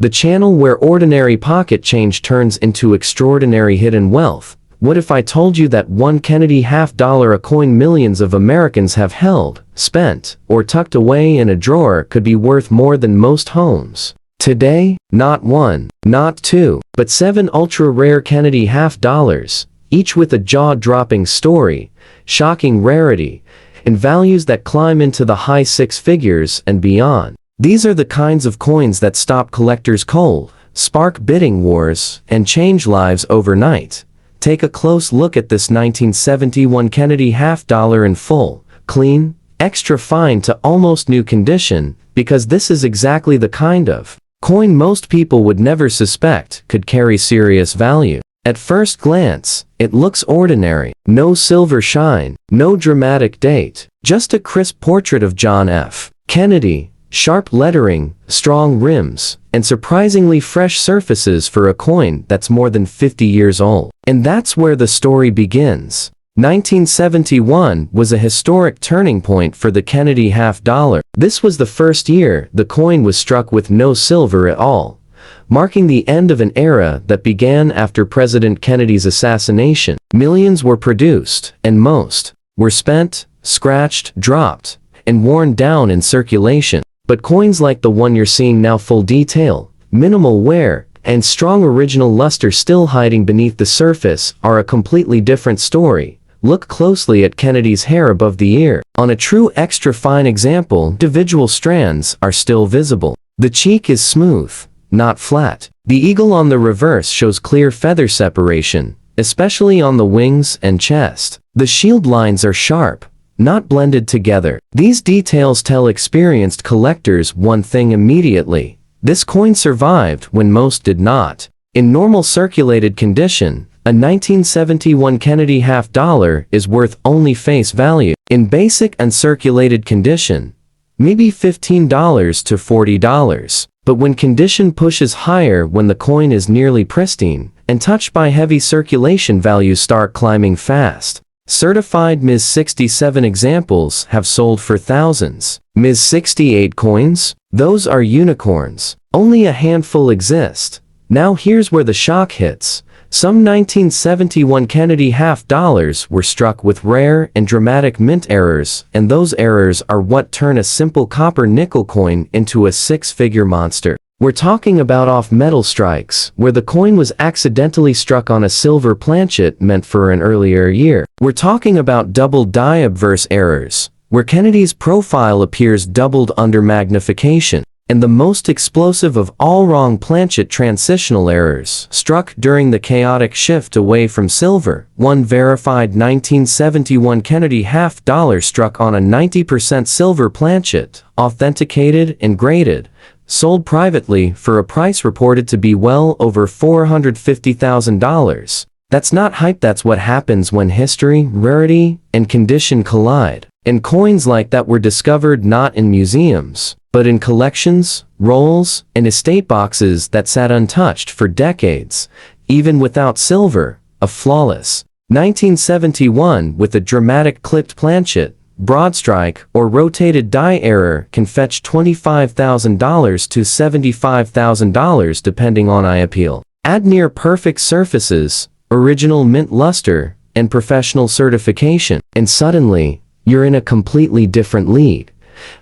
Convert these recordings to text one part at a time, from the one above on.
the channel where ordinary pocket change turns into extraordinary hidden wealth. What if I told you that one Kennedy $half-dollar a coin millions of Americans have held, spent, or tucked away in a drawer could be worth more than most homes? Today, not one, not two, but 7 ultra-rare Kennedy $half-dollars, each with a jaw-dropping story, shocking rarity, and values that climb into the high six figures and beyond. These are the kinds of coins that stop collectors cold, spark bidding wars, and change lives overnight. Take a close look at this 1971 Kennedy $half-dollar in full, clean, extra fine to almost new condition, because this is exactly the kind of coin most people would never suspect could carry serious value. At first glance, it looks ordinary. No silver shine, no dramatic date, just a crisp portrait of John F. Kennedy, sharp lettering, strong rims, and surprisingly fresh surfaces for a coin that's more than 50 years old. And that's where the story begins. 1971 was a historic turning point for the Kennedy $half-dollar. This was the first year the coin was struck with no silver at all, marking the end of an era that began after President Kennedy's assassination. Millions were produced, and most were spent, scratched, dropped, and worn down in circulation. But coins like the one you're seeing now, full detail, minimal wear, and strong original luster still hiding beneath the surface, are a completely different story. Look closely at Kennedy's hair above the ear. On a true extra fine example, individual strands are still visible. The cheek is smooth, not flat. The eagle on the reverse shows clear feather separation, especially on the wings and chest. The shield lines are sharp, not blended together. These details tell experienced collectors one thing immediately: this coin survived when most did not. In normal circulated condition, a 1971 Kennedy $half-dollar is worth only face value. In basic uncirculated condition, maybe $15 to $40. But when condition pushes higher, when the coin is nearly pristine and touched by heavy circulation, values start climbing fast. Certified Ms. 67 examples have sold for thousands. Ms. 68 coins? Those are unicorns. Only a handful exist. Now here's where the shock hits. Some 1971 Kennedy $half-dollars were struck with rare and dramatic mint errors, and those errors are what turn a simple copper nickel coin into a six-figure monster. We're talking about off-metal strikes, where the coin was accidentally struck on a silver planchet meant for an earlier year. We're talking about double die obverse errors, where Kennedy's profile appears doubled under magnification. And the most explosive of all wrong planchet transitional errors, struck during the chaotic shift away from silver. One verified 1971 Kennedy $half-dollar struck on a 90% silver planchet, authenticated and graded, sold privately for a price reported to be well over $450,000. That's not hype, that's what happens when history, rarity, and condition collide. And coins like that were discovered not in museums, but in collections, rolls, and estate boxes that sat untouched for decades, even without silver. A flawless 1971 with a dramatic clipped planchet, broad strike, or rotated die error can fetch $25,000 to $75,000 depending on eye appeal. Add near perfect surfaces, original mint luster, and professional certification, and suddenly, you're in a completely different league.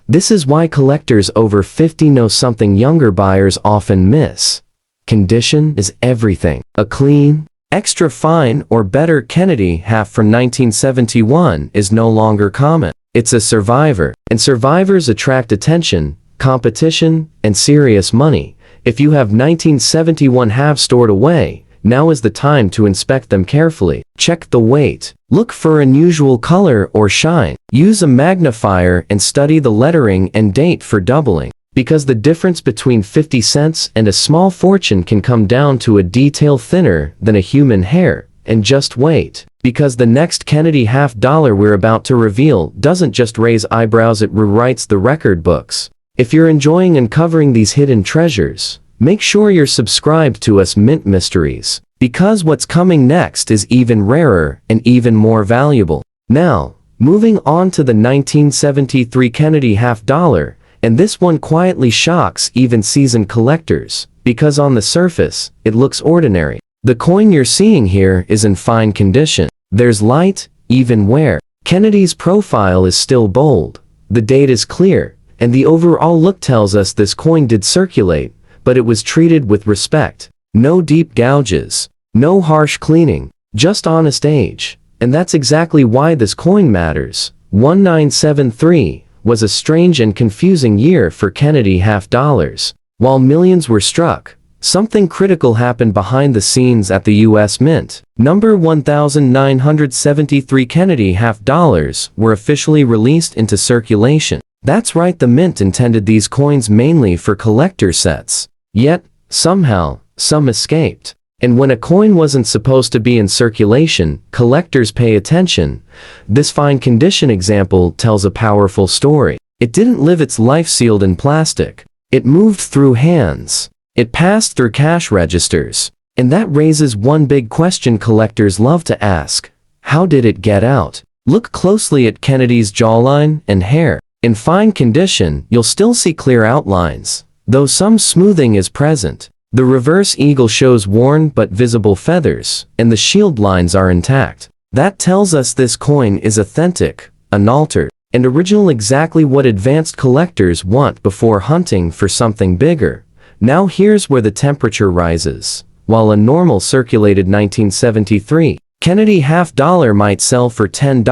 This is why collectors over 50 know something younger buyers often miss. Condition is everything. A clean, extra fine or better Kennedy half from 1971 is no longer common. It's a survivor, and survivors attract attention, competition, and serious money. If you have 1971 halves stored away, now is the time to inspect them carefully. Check the weight. Look for unusual color or shine. Use a magnifier and study the lettering and date for doubling, because the difference between 50 cents and a small fortune can come down to a detail thinner than a human hair. And just wait, because the next Kennedy $half-dollar we're about to reveal doesn't just raise eyebrows, it rewrites the record books. If you're enjoying uncovering these hidden treasures, make sure you're subscribed to us Mint Mysteries, because what's coming next is even rarer and even more valuable. Now, moving on to the 1973 Kennedy $half-dollar, and this one quietly shocks even seasoned collectors. because on the surface, it looks ordinary. The coin you're seeing here is in fine condition. There's light, even wear. Kennedy's profile is still bold. The date is clear, and the overall look tells us this coin did circulate, but it was treated with respect. No deep gouges, no harsh cleaning, just honest age. And that's exactly why this coin matters. 1973 was a strange and confusing year for Kennedy half dollars. While millions were struck, something critical happened behind the scenes at the U.S. Mint. Number 1973 Kennedy half dollars were officially released into circulation. That's right, the Mint intended these coins mainly for collector sets. Yet, somehow, some escaped. And when a coin wasn't supposed to be in circulation, collectors pay attention. This fine condition example tells a powerful story. It didn't live its life sealed in plastic. It moved through hands. It passed through cash registers. And that raises one big question collectors love to ask. How did it get out? Look closely at Kennedy's jawline and hair. In fine condition, you'll still see clear outlines, though some smoothing is present. The reverse eagle shows worn but visible feathers, and the shield lines are intact. That tells us this coin is authentic, unaltered, and original, exactly what advanced collectors want before hunting for something bigger. Now here's where the temperature rises. While a normal circulated 1973 Kennedy half dollar might sell for $10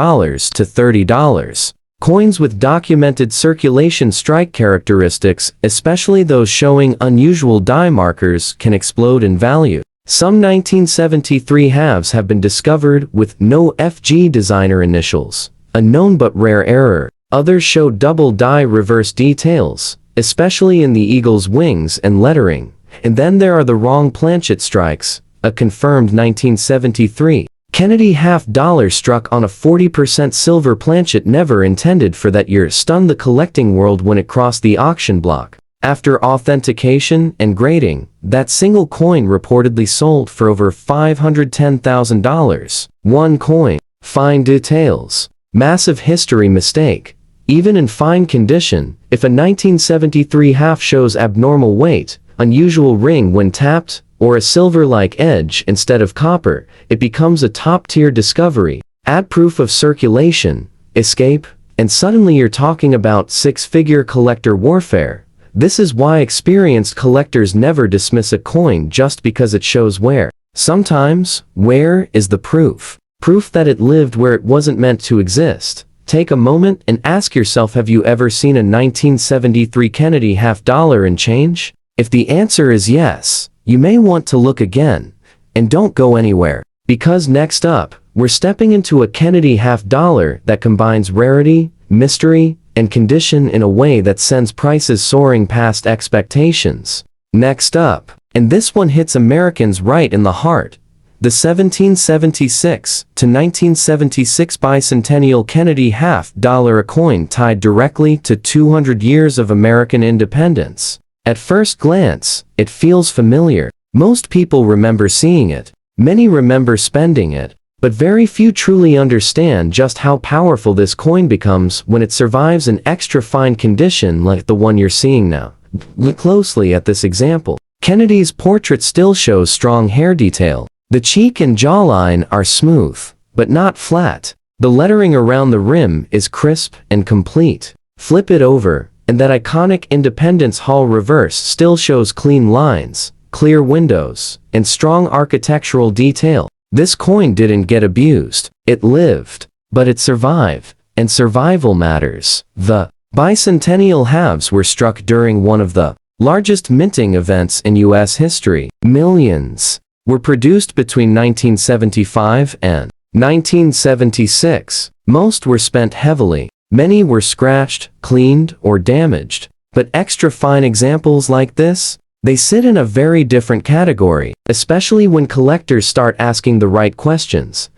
to $30. Coins with documented circulation strike characteristics, especially those showing unusual die markers, can explode in value. Some 1973 halves have been discovered with no FG designer initials, a known but rare error. Others show double die reverse details, especially in the eagle's wings and lettering. And then there are the wrong planchet strikes, a confirmed 1973 Kennedy half dollar struck on a 40% silver planchet never intended for that year stunned the collecting world when it crossed the auction block. After authentication and grading, that single coin reportedly sold for over $510,000. One coin. Fine details. Massive history mistake. Even in fine condition, if a 1973 half shows abnormal weight, unusual ring when tapped, or a silver-like edge instead of copper, it becomes a top-tier discovery. Add proof of circulation, escape, and suddenly you're talking about six-figure collector warfare. This is why experienced collectors never dismiss a coin just because it shows wear. Sometimes, wear is the proof. Proof that it lived where it wasn't meant to exist. Take a moment and ask yourself, have you ever seen a 1973 Kennedy half dollar and change? If the answer is yes, you may want to look again. And don't go anywhere, because next up, we're stepping into a Kennedy half dollar that combines rarity, mystery, and condition in a way that sends prices soaring past expectations. Next up, and this one hits Americans right in the heart, the 1776 to 1976 bicentennial Kennedy half dollar, a coin tied directly to 200 years of American independence. At first glance, it feels familiar. Most people remember seeing it. Many remember spending it. But very few truly understand just how powerful this coin becomes when it survives an extra fine condition like the one you're seeing now. Look closely at this example. Kennedy's portrait still shows strong hair detail. The cheek and jawline are smooth, but not flat. The lettering around the rim is crisp and complete. Flip it over, and that iconic Independence Hall reverse still shows clean lines, clear windows, and strong architectural detail. This coin didn't get abused. It lived. But it survived. And survival matters. The bicentennial halves were struck during one of the largest minting events in U.S. history. Millions were produced between 1975 and 1976. Most were spent heavily. Many were scratched, cleaned, or damaged. But extra fine examples like this, they sit in a very different category, especially when collectors start asking the right questions.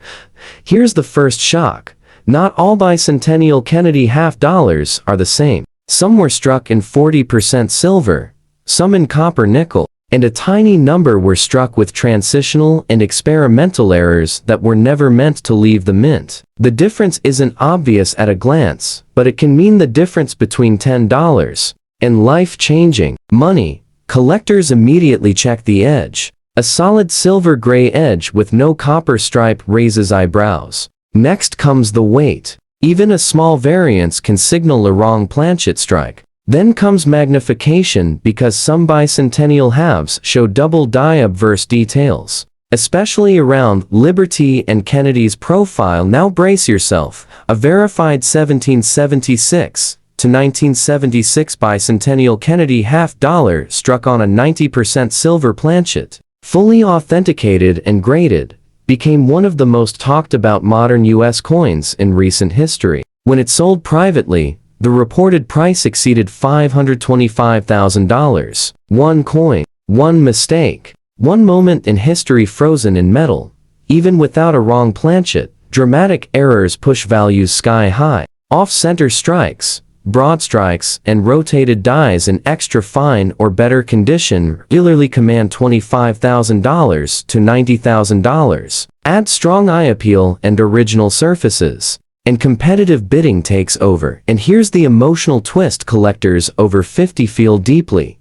Here's the first shock. Not all bicentennial Kennedy half dollars are the same. Some were struck in 40% silver, some in copper nickel, and a tiny number were struck with transitional and experimental errors that were never meant to leave the mint. The difference isn't obvious at a glance, but it can mean the difference between $10 and life-changing money. Collectors immediately check the edge. A solid silver gray edge with no copper stripe raises eyebrows. Next comes the weight. Even a small variance can signal a wrong planchet strike. Then comes magnification because some bicentennial halves show double die obverse details. Especially around Liberty and Kennedy's profile. Now brace yourself. A verified 1776 to 1976 bicentennial Kennedy half-dollar struck on a 90% silver planchet, fully authenticated and graded, became one of the most talked about modern U.S. coins in recent history. When it sold privately, the reported price exceeded $525,000. One coin, one mistake, one moment in history frozen in metal. Even without a wrong planchet, dramatic errors push values sky high. Off-center strikes, broad strikes, and rotated dies in extra fine or better condition regularly command $25,000 to $90,000. Add strong eye appeal and original surfaces, and competitive bidding takes over. And here's the emotional twist collectors over 50 feel deeply.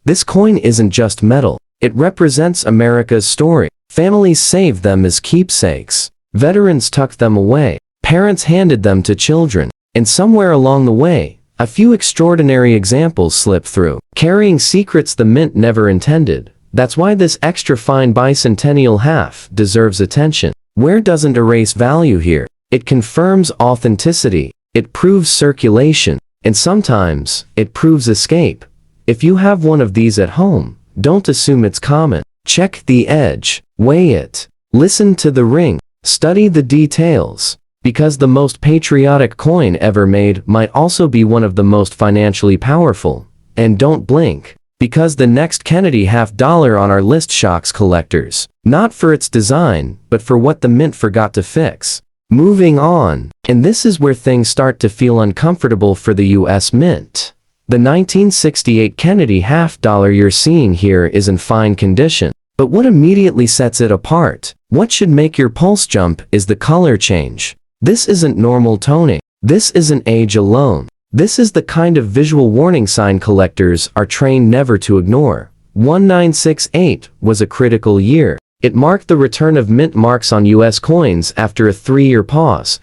This coin isn't just metal. It represents America's story. Families saved them as keepsakes. Veterans tucked them away. Parents handed them to children. And somewhere along the way, a few extraordinary examples slip through, carrying secrets the mint never intended. That's why this extra fine bicentennial half deserves attention. Where doesn't erase value here? It confirms authenticity, it proves circulation, and sometimes, it proves escape. If you have one of these at home, don't assume it's common. Check the edge, weigh it, listen to the ring, study the details. Because the most patriotic coin ever made might also be one of the most financially powerful. And don't blink, because the next Kennedy half-dollar on our list shocks collectors. Not for its design, but for what the mint forgot to fix. Moving on, and this is where things start to feel uncomfortable for the U.S. Mint. The 1968 Kennedy half-dollar you're seeing here is in fine condition. But what immediately sets it apart, what should make your pulse jump, is the color change. This isn't normal toning. This isn't age alone. This is the kind of visual warning sign collectors are trained never to ignore. 1968 was a critical year. It marked the return of mint marks on U.S. coins after a 3-year pause,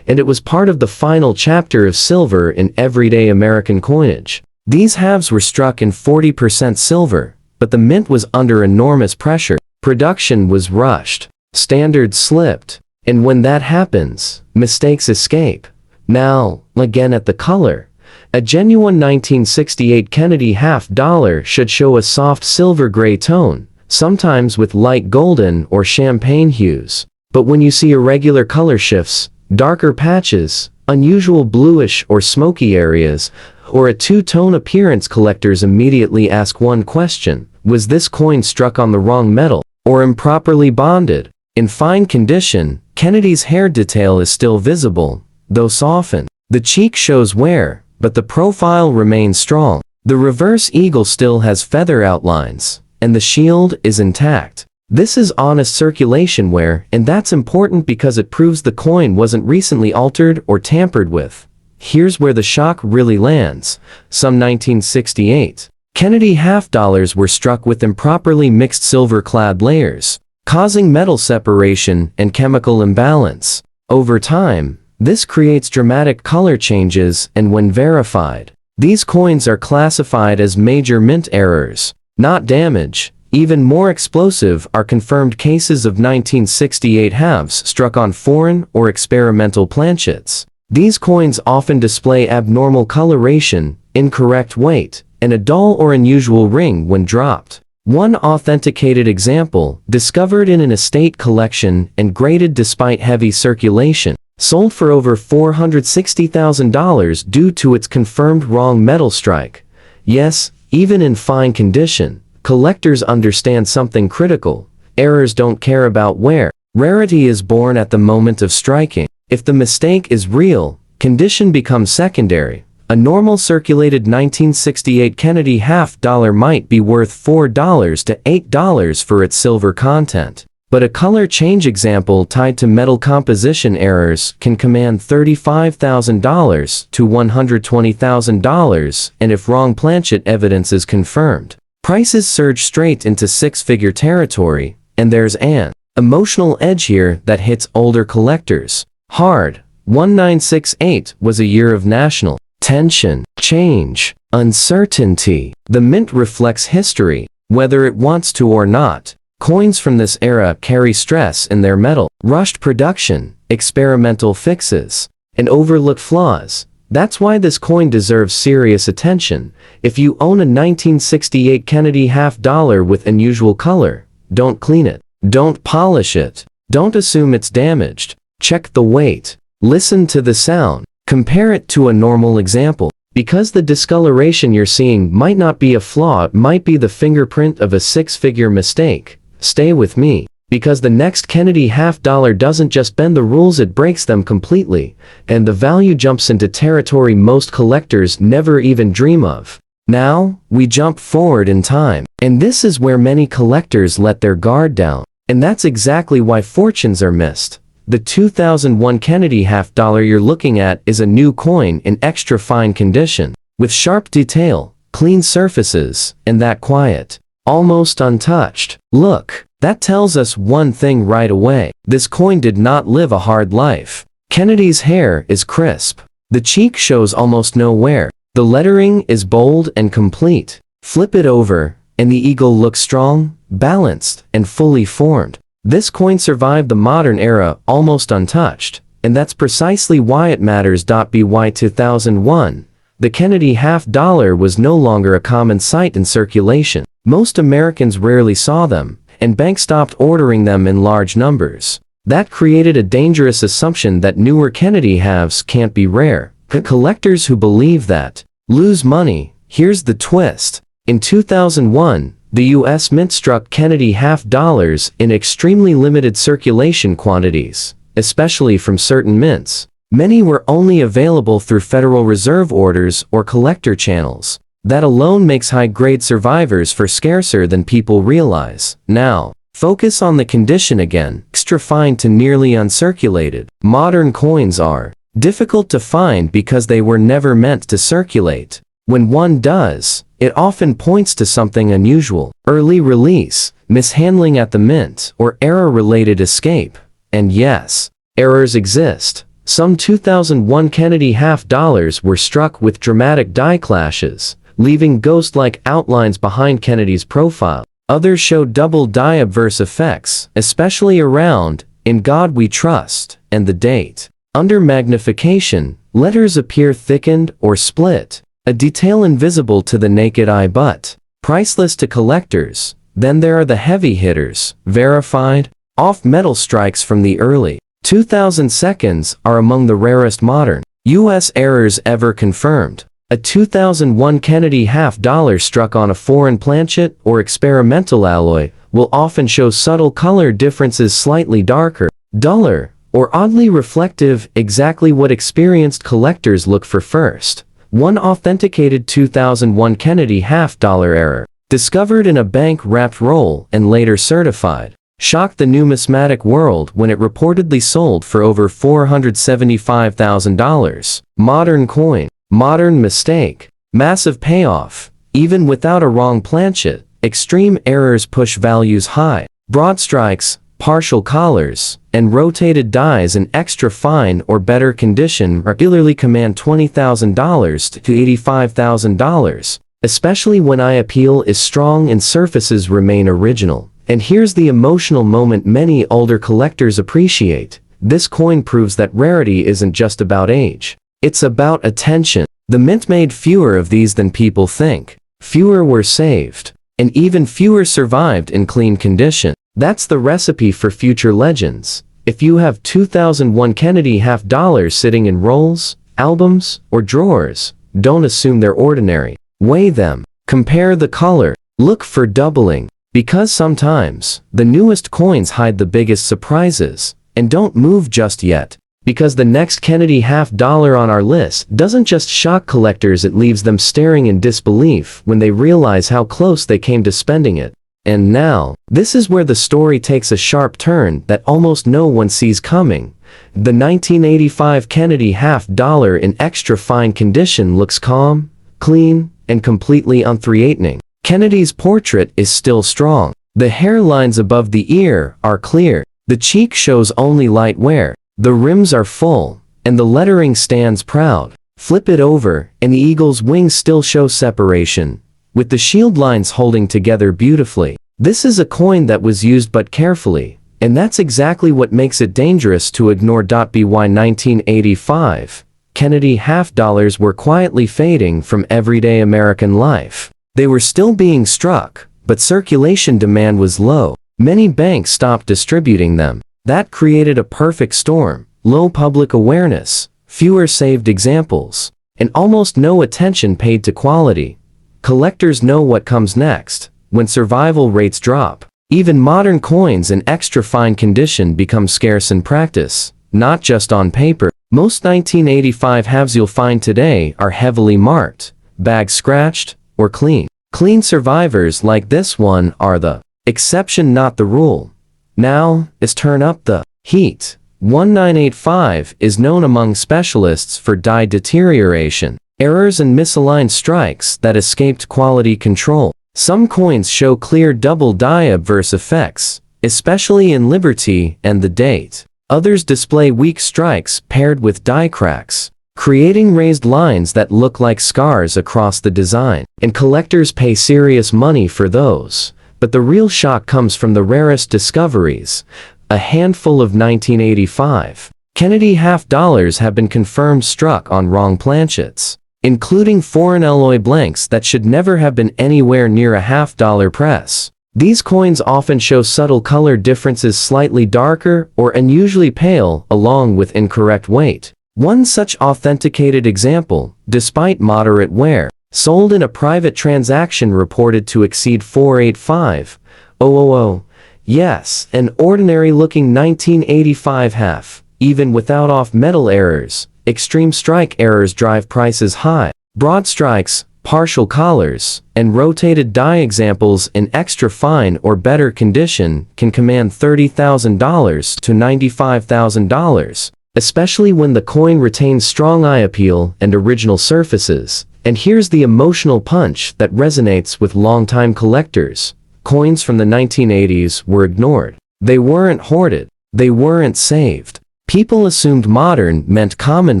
and it was part of the final chapter of silver in everyday American coinage. These halves were struck in 40% silver, but the mint was under enormous pressure. Production was rushed. Standards slipped. And when that happens, mistakes escape. Now, again at the color. A genuine 1968 Kennedy half-dollar should show a soft silver gray tone, sometimes with light golden or champagne hues. But when you see irregular color shifts, darker patches, unusual bluish or smoky areas, or a two-tone appearance, collectors immediately ask one question: was this coin struck on the wrong metal, or improperly bonded? In fine condition, Kennedy's hair detail is still visible, though softened. The cheek shows wear, but the profile remains strong. The reverse eagle still has feather outlines, and the shield is intact. This is honest circulation wear, and that's important because it proves the coin wasn't recently altered or tampered with. Here's where the shock really lands. Some 1968 Kennedy half-dollars were struck with improperly mixed silver-clad layers, causing metal separation and chemical imbalance. Over time, this creates dramatic color changes, and when verified, these coins are classified as major mint errors, not damage. Even more explosive are confirmed cases of 1968 halves struck on foreign or experimental planchets. These coins often display abnormal coloration, incorrect weight, and a dull or unusual ring when dropped. One authenticated example, discovered in an estate collection and graded despite heavy circulation, sold for over $460,000 due to its confirmed wrong metal strike. Yes, even in fine condition, collectors understand something critical. Errors don't care about wear. Rarity is born at the moment of striking. If the mistake is real, condition becomes secondary. A normal circulated 1968 Kennedy half-dollar might be worth $4 to $8 for its silver content. But a color change example tied to metal composition errors can command $35,000 to $120,000, and if wrong planchet evidence is confirmed, Prices surge straight into six-figure territory, and there's an emotional edge here that hits older collectors hard. 1968 was a year of national tension, change, uncertainty. The mint reflects history, whether it wants to or not. Coins from this era carry stress in their metal, rushed production, experimental fixes, and overlooked flaws. That's why this coin deserves serious attention. If you own a 1968 Kennedy half-dollar with unusual color, don't clean it. Don't polish it. Don't assume it's damaged. Check the weight. Listen to the sound. Compare it to a normal example. Because the discoloration you're seeing might not be a flaw, it might be the fingerprint of a six-figure mistake. Stay with me. Because the next Kennedy half-dollar doesn't just bend the rules, it breaks them completely, and the value jumps into territory most collectors never even dream of. Now, we jump forward in time, and this is where many collectors let their guard down, and that's exactly why fortunes are missed. The 2001 Kennedy half-dollar you're looking at is a new coin in extra fine condition, with sharp detail, clean surfaces, and that quiet, almost untouched look. That tells us one thing right away. This coin did not live a hard life. Kennedy's hair is crisp. The cheek shows almost no wear. The lettering is bold and complete. Flip it over, and the eagle looks strong, balanced, and fully formed. This coin survived the modern era almost untouched, and that's precisely why it matters. By 2001, the Kennedy half-dollar was no longer a common sight in circulation. Most Americans rarely saw them, and banks stopped ordering them in large numbers. That created a dangerous assumption that newer Kennedy halves can't be rare. Collectors who believe that lose money. Here's the twist. In 2001, the U.S. Mint struck Kennedy half-dollars in extremely limited circulation quantities, especially from certain mints. Many were only available through Federal Reserve orders or collector channels. That alone makes high-grade survivors for scarcer than people realize. Now, focus on the condition again. Extra fine to nearly uncirculated. Modern coins are difficult to find because they were never meant to circulate. When one does, it often points to something unusual. Early release, mishandling at the mint, or error-related escape. And yes, errors exist. Some 2001 Kennedy half-dollars were struck with dramatic die clashes, leaving ghost-like outlines behind Kennedy's profile. Others show double die obverse effects, especially around "In God We Trust" and the date. Under magnification, letters appear thickened or split, a detail invisible to the naked eye but priceless to collectors. Then there are the heavy hitters, verified, off-metal strikes from the early 2000 seconds are among the rarest modern U.S. errors ever confirmed. A 2001 Kennedy half-dollar struck on a foreign planchet or experimental alloy will often show subtle color differences, slightly darker, duller, or oddly reflective, exactly what experienced collectors look for first. One authenticated 2001 Kennedy half-dollar error, discovered in a bank-wrapped roll and later certified, shocked the numismatic world when it reportedly sold for over $475,000. Modern coin. Modern mistake. Massive payoff. Even without a wrong planchet, extreme errors push values high. Broad strikes, partial collars, and rotated dies in extra fine or better condition regularly command $20,000 to $85,000, especially when eye appeal is strong and surfaces remain original. And here's the emotional moment many older collectors appreciate. This coin proves that rarity isn't just about age. It's about attention. The mint made fewer of these than people think. Fewer were saved, and even fewer survived in clean condition. That's the recipe for future legends. If you have 2001 Kennedy half-dollars sitting in rolls, albums, or drawers, don't assume they're ordinary. Weigh them. Compare the color. Look for doubling. Because sometimes, the newest coins hide the biggest surprises. And don't move just yet. Because the next Kennedy half-dollar on our list doesn't just shock collectors, it leaves them staring in disbelief when they realize how close they came to spending it. And now, this is where the story takes a sharp turn that almost no one sees coming. The 1985 Kennedy half-dollar in extra fine condition looks calm, clean, and completely unthreatening. Kennedy's portrait is still strong. The hairlines above the ear are clear. The cheek shows only light wear. The rims are full, and the lettering stands proud. Flip it over, and the eagle's wings still show separation, with the shield lines holding together beautifully. This is a coin that was used but carefully, and that's exactly what makes it dangerous to ignore. By 1985, Kennedy half dollars were quietly fading from everyday American life. They were still being struck, but circulation demand was low. Many banks stopped distributing them. That created a perfect storm: low public awareness, fewer saved examples, and almost no attention paid to quality. Collectors know what comes next. When survival rates drop, even modern coins in extra fine condition become scarce in practice, not just on paper. Most 1985 halves you'll find today are heavily marked, bags scratched, or clean. Clean survivors like this one are the exception, not the rule. Now, let's turn up the heat. 1985 is known among specialists for die deterioration, errors and misaligned strikes that escaped quality control. Some coins show clear double die obverse effects, especially in Liberty and the date. Others display weak strikes paired with die cracks, creating raised lines that look like scars across the design. And collectors pay serious money for those. But the real shock comes from the rarest discoveries. A handful of 1985 Kennedy half dollars have been confirmed struck on wrong planchets, including foreign alloy blanks that should never have been anywhere near a half-dollar press. These coins often show subtle color differences, slightly darker or unusually pale, along with incorrect weight. One such authenticated example, despite moderate wear, sold in a private transaction reported to exceed $485,000. Yes, an ordinary-looking 1985 half, even without off-metal errors. Extreme strike errors drive prices high. Broad strikes, partial collars, and rotated die examples in extra fine or better condition can command $30,000 to $95,000, especially when the coin retains strong eye appeal and original surfaces. And here's the emotional punch that resonates with longtime collectors. Coins from the 1980s were ignored. They weren't hoarded. They weren't saved. People assumed modern meant common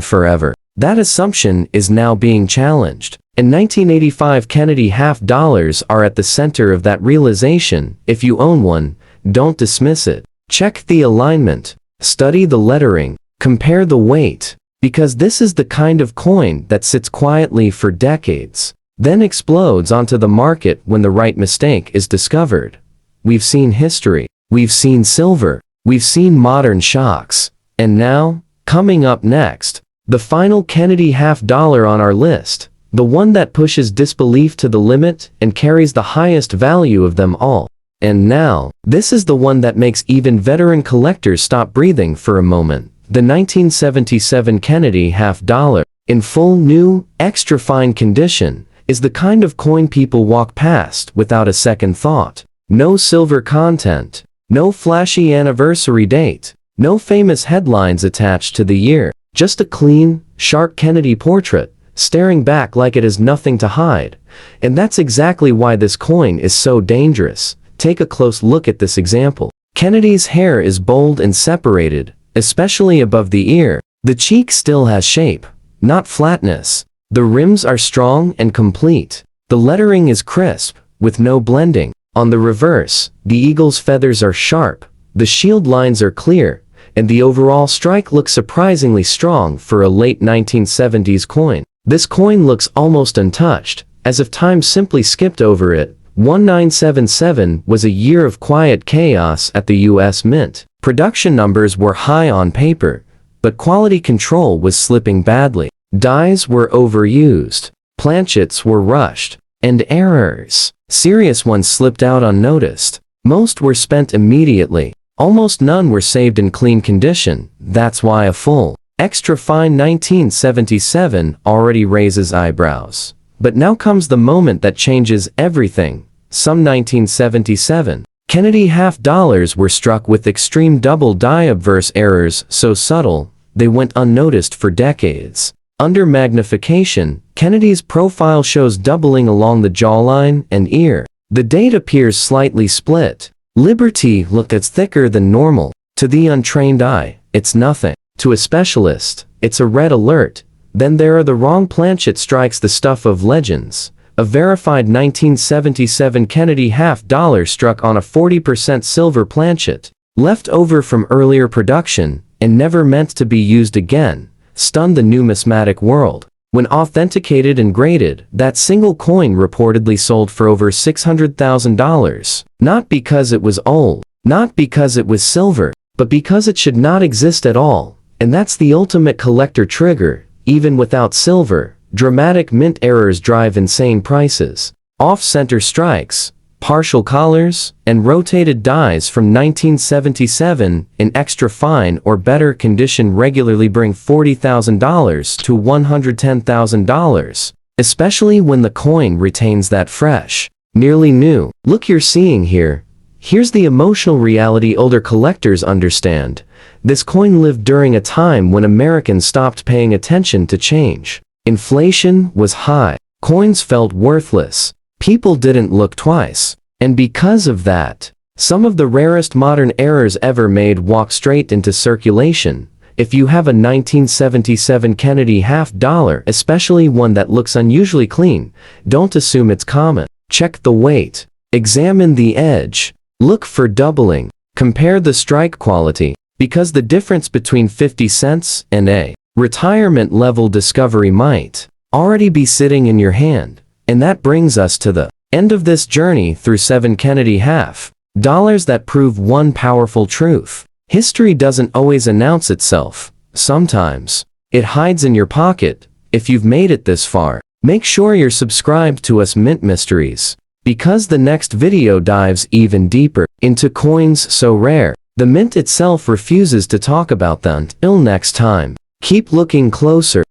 forever. That assumption is now being challenged. In 1985 Kennedy half dollars are at the center of that realization. If you own one, don't dismiss it. Check the alignment. Study the lettering. Compare the weight. Because this is the kind of coin that sits quietly for decades, then explodes onto the market when the right mistake is discovered. We've seen history. We've seen silver. We've seen modern shocks. And now, coming up next, the final Kennedy half dollar on our list, the one that pushes disbelief to the limit and carries the highest value of them all. And now, this is the one that makes even veteran collectors stop breathing for a moment. The 1977 Kennedy half dollar, in full new, extra fine condition, is the kind of coin people walk past without a second thought. No silver content, no flashy anniversary date, no famous headlines attached to the year, just a clean, sharp Kennedy portrait, staring back like it has nothing to hide. And that's exactly why this coin is so dangerous. Take a close look at this example. Kennedy's hair is bold and separated, especially above the ear. The cheek still has shape, not flatness. The rims are strong and complete. The lettering is crisp, with no blending. On the reverse, the eagle's feathers are sharp, the shield lines are clear, and the overall strike looks surprisingly strong for a late 1970s coin. This coin looks almost untouched, as if time simply skipped over it. 1977 was a year of quiet chaos at the US Mint. Production numbers were high on paper, but quality control was slipping badly. Dies were overused, planchets were rushed, and errors, serious ones, slipped out unnoticed. Most were spent immediately. Almost none were saved in clean condition. That's why a full, extra fine 1977 already raises eyebrows. But now comes the moment that changes everything. Some 1977 Kennedy half dollars were struck with extreme double die obverse errors so subtle, they went unnoticed for decades. Under magnification, Kennedy's profile shows doubling along the jawline and ear. The date appears slightly split. Liberty looked it's thicker than normal. To the untrained eye, it's nothing. To a specialist, it's a red alert. Then there are the wrong planchet strikes, the stuff of legends. A verified 1977 Kennedy half-dollar struck on a 40% silver planchet, left over from earlier production, and never meant to be used again, stunned the numismatic world. When authenticated and graded, that single coin reportedly sold for over $600,000. Not because it was old, not because it was silver, but because it should not exist at all. And that's the ultimate collector trigger. Even without silver, dramatic mint errors drive insane prices. Off-center strikes, partial collars, and rotated dies from 1977 in extra fine or better condition regularly bring $40,000 to $110,000, especially when the coin retains that fresh, nearly new look you're seeing here. Here's the emotional reality older collectors understand. This coin lived during a time when Americans stopped paying attention to change. Inflation was high. Coins felt worthless. People didn't look twice. And because of that, some of the rarest modern errors ever made walk straight into circulation. If you have a 1977 Kennedy half-dollar, especially one that looks unusually clean, don't assume it's common. Check the weight. Examine the edge. Look for doubling. Compare the strike quality. Because the difference between 50 cents and a retirement level discovery might already be sitting in your hand. And that brings us to the end of this journey through 7 Kennedy half-dollars that prove one powerful truth. History doesn't always announce itself. Sometimes it hides in your pocket. If you've made it this far, make sure you're subscribed to us Mint Mysteries, because the next video dives even deeper into coins so rare the mint itself refuses to talk about them. Till next time, keep looking closer.